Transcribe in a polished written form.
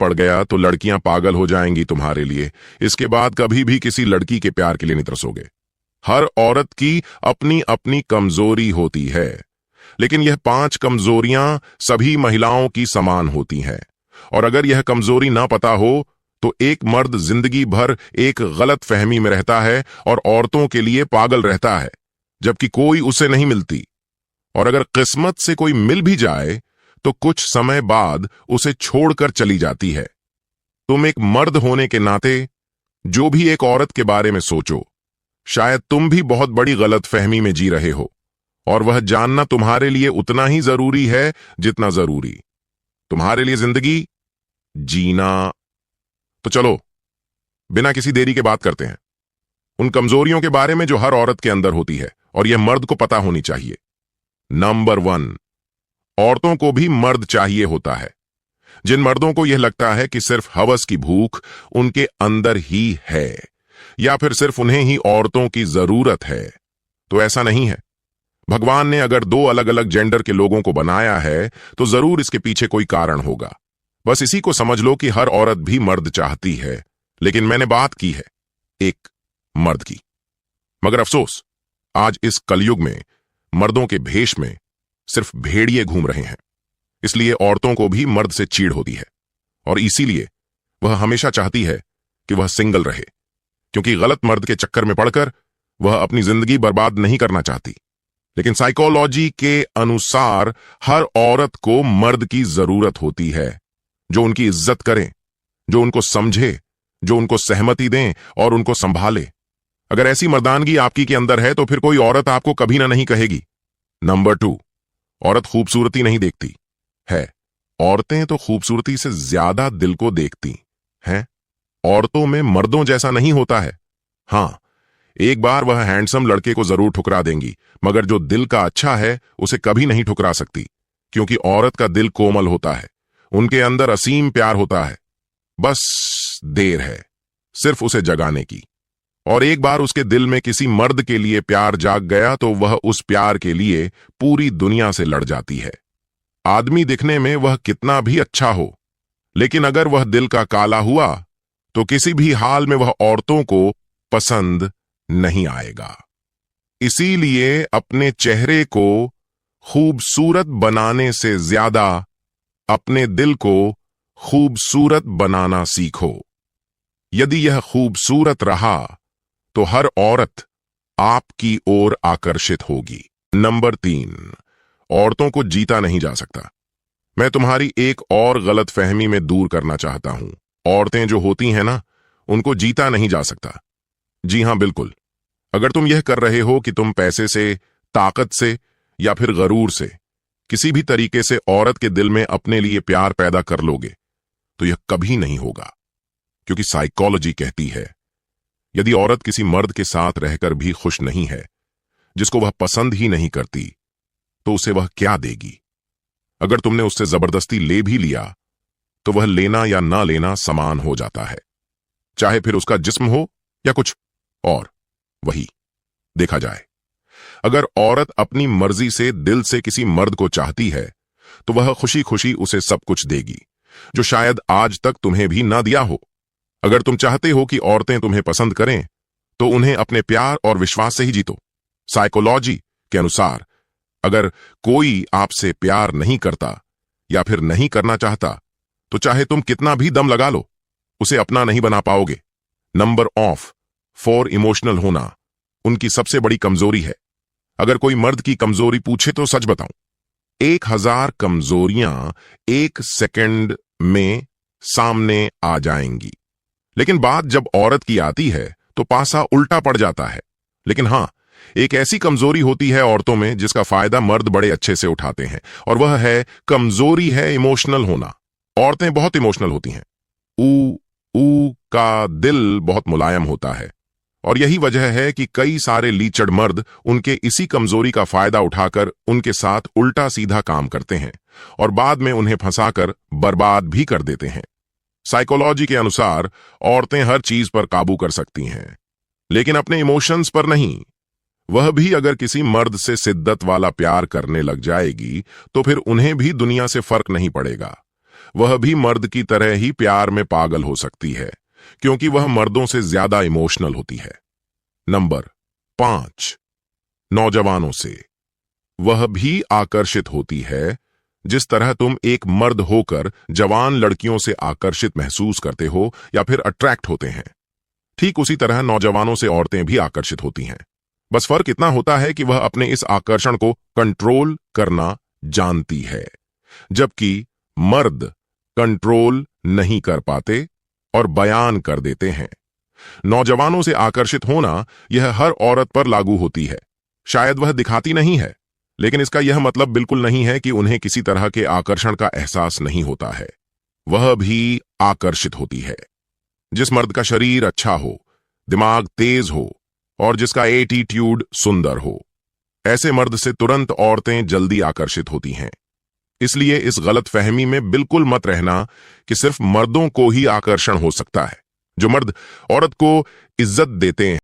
पड़ गया तो लड़कियां पागल हो जाएंगी तुम्हारे लिए। इसके बाद कभी भी किसी लड़की के प्यार के लिए नहीं तरसोगे। हर औरत की अपनी अपनी कमजोरी होती है, लेकिन यह 5 कमजोरियां सभी महिलाओं की समान होती हैं। और अगर यह कमजोरी ना पता हो तो एक मर्द जिंदगी भर एक गलत फहमी में रहता है और औरतों के लिए पागल रहता है, जबकि कोई उसे नहीं मिलती। और अगर किस्मत से कोई मिल भी जाए तो कुछ समय बाद उसे छोड़कर चली जाती है। तुम एक मर्द होने के नाते जो भी एक औरत के बारे में सोचो, शायद तुम भी बहुत बड़ी गलत फहमी में जी रहे हो, और वह जानना तुम्हारे लिए उतना ही जरूरी है जितना जरूरी तुम्हारे लिए जिंदगी जीना। तो चलो बिना किसी देरी के बात करते हैं उन कमजोरियों के बारे में जो हर औरत के अंदर होती है और यह मर्द को पता होनी चाहिए। नंबर 1, औरतों को भी मर्द चाहिए होता है। जिन मर्दों को यह लगता है कि सिर्फ हवस की भूख उनके अंदर ही है, या फिर सिर्फ उन्हें ही औरतों की जरूरत है, तो ऐसा नहीं है। भगवान ने अगर 2 अलग अलग जेंडर के लोगों को बनाया है तो जरूर इसके पीछे कोई कारण होगा। बस इसी को समझ लो कि हर औरत भी मर्द चाहती है, लेकिन मैंने बात की है एक मर्द की। मगर अफसोस, आज इस कलयुग में मर्दों के भेष में सिर्फ भेड़िए घूम रहे हैं। इसलिए औरतों को भी मर्द से चीड़ होती है, और इसीलिए वह हमेशा चाहती है कि वह सिंगल रहे, क्योंकि गलत मर्द के चक्कर में पड़कर वह अपनी जिंदगी बर्बाद नहीं करना चाहती। लेकिन साइकोलॉजी के अनुसार हर औरत को मर्द की जरूरत होती है, जो उनकी इज्जत करे, जो उनको समझे, जो उनको सहमति दें और उनको संभाले। अगर ऐसी मर्दानगी आपकी के अंदर है तो फिर कोई औरत आपको कभी ना नहीं कहेगी। नंबर 2, औरत खूबसूरती नहीं देखती है, औरतें तो खूबसूरती से ज्यादा दिल को देखती हैं। औरतों में मर्दों जैसा नहीं होता है। हां, एक बार वह हैंडसम लड़के को जरूर ठुकरा देंगी, मगर जो दिल का अच्छा है उसे कभी नहीं ठुकरा सकती, क्योंकि औरत का दिल कोमल होता है, उनके अंदर असीम प्यार होता है। बस देर है सिर्फ उसे जगाने की। और एक बार उसके दिल में किसी मर्द के लिए प्यार जाग गया तो वह उस प्यार के लिए पूरी दुनिया से लड़ जाती है। आदमी दिखने में वह कितना भी अच्छा हो, लेकिन अगर वह दिल का काला हुआ तो किसी भी हाल में वह औरतों को पसंद नहीं आएगा। इसीलिए अपने चेहरे को खूबसूरत बनाने से ज्यादा अपने दिल को खूबसूरत बनाना सीखो। यदि यह खूबसूरत रहा तो हर औरत आपकी ओर आकर्षित होगी। नंबर 3, औरतों को जीता नहीं जा सकता। मैं तुम्हारी एक और गलत फहमी में दूर करना चाहता हूं। औरतें जो होती हैं ना, उनको जीता नहीं जा सकता। जी हां, बिल्कुल। अगर तुम यह कर रहे हो कि तुम पैसे से, ताकत से या फिर गरूर से किसी भी तरीके से औरत के दिल में अपने लिए प्यार पैदा कर लोगे, तो यह कभी नहीं होगा। क्योंकि साइकोलॉजी कहती है, यदि औरत किसी मर्द के साथ रहकर भी खुश नहीं है, जिसको वह पसंद ही नहीं करती, तो उसे वह क्या देगी? अगर तुमने उससे जबरदस्ती ले भी लिया तो वह लेना या ना लेना समान हो जाता है, चाहे फिर उसका जिस्म हो या कुछ और। वही देखा जाए, अगर औरत अपनी मर्जी से दिल से किसी मर्द को चाहती है तो वह खुशी खुशी उसे सब कुछ देगी, जो शायद आज तक तुम्हें भी ना दिया हो। अगर तुम चाहते हो कि औरतें तुम्हें पसंद करें तो उन्हें अपने प्यार और विश्वास से ही जीतो। साइकोलॉजी के अनुसार अगर कोई आपसे प्यार नहीं करता या फिर नहीं करना चाहता, तो चाहे तुम कितना भी दम लगा लो, उसे अपना नहीं बना पाओगे। नंबर ऑफ 4, इमोशनल होना उनकी सबसे बड़ी कमजोरी है। अगर कोई मर्द की कमजोरी पूछे तो सच बताऊं, 1000 कमजोरियां 1 सेकंड में सामने आ जाएंगी। लेकिन बात जब औरत की आती है तो पासा उल्टा पड़ जाता है। लेकिन हां, एक ऐसी कमजोरी होती है औरतों में जिसका फायदा मर्द बड़े अच्छे से उठाते हैं, और वह है कमजोरी है इमोशनल होना। औरतें बहुत इमोशनल होती हैं। ऊ का दिल बहुत मुलायम होता है, और यही वजह है कि कई सारे लीचड़ मर्द उनके इसी कमजोरी का फायदा उठाकर उनके साथ उल्टा सीधा काम करते हैं और बाद में उन्हें फंसाकर बर्बाद भी कर देते हैं। साइकोलॉजी के अनुसार औरतें हर चीज पर काबू कर सकती हैं, लेकिन अपने इमोशंस पर नहीं। वह भी अगर किसी मर्द से शिद्दत वाला प्यार करने लग जाएगी तो फिर उन्हें भी दुनिया से फर्क नहीं पड़ेगा। वह भी मर्द की तरह ही प्यार में पागल हो सकती है, क्योंकि वह मर्दों से ज्यादा इमोशनल होती है। नंबर 5, नौजवानों से। वह भी आकर्षित होती है जिस तरह तुम एक मर्द होकर जवान लड़कियों से आकर्षित महसूस करते हो या फिर अट्रैक्ट होते हैं, ठीक उसी तरह नौजवानों से औरतें भी आकर्षित होती हैं। बस फर्क इतना होता है कि वह अपने इस आकर्षण को कंट्रोल करना जानती है, जबकि मर्द कंट्रोल नहीं कर पाते और बयान कर देते हैं। नौजवानों से आकर्षित होना यह हर औरत पर लागू होती है। शायद वह दिखाती नहीं है, लेकिन इसका यह मतलब बिल्कुल नहीं है कि उन्हें किसी तरह के आकर्षण का एहसास नहीं होता है। वह भी आकर्षित होती है। जिस मर्द का शरीर अच्छा हो, दिमाग तेज हो और जिसका एटीट्यूड सुंदर हो, ऐसे मर्द से तुरंत औरतें जल्दी आकर्षित होती हैं। इसलिए इस गलत फहमी में बिल्कुल मत रहना कि सिर्फ मर्दों को ही आकर्षण हो सकता है। जो मर्द औरत को इज्जत देते हैं,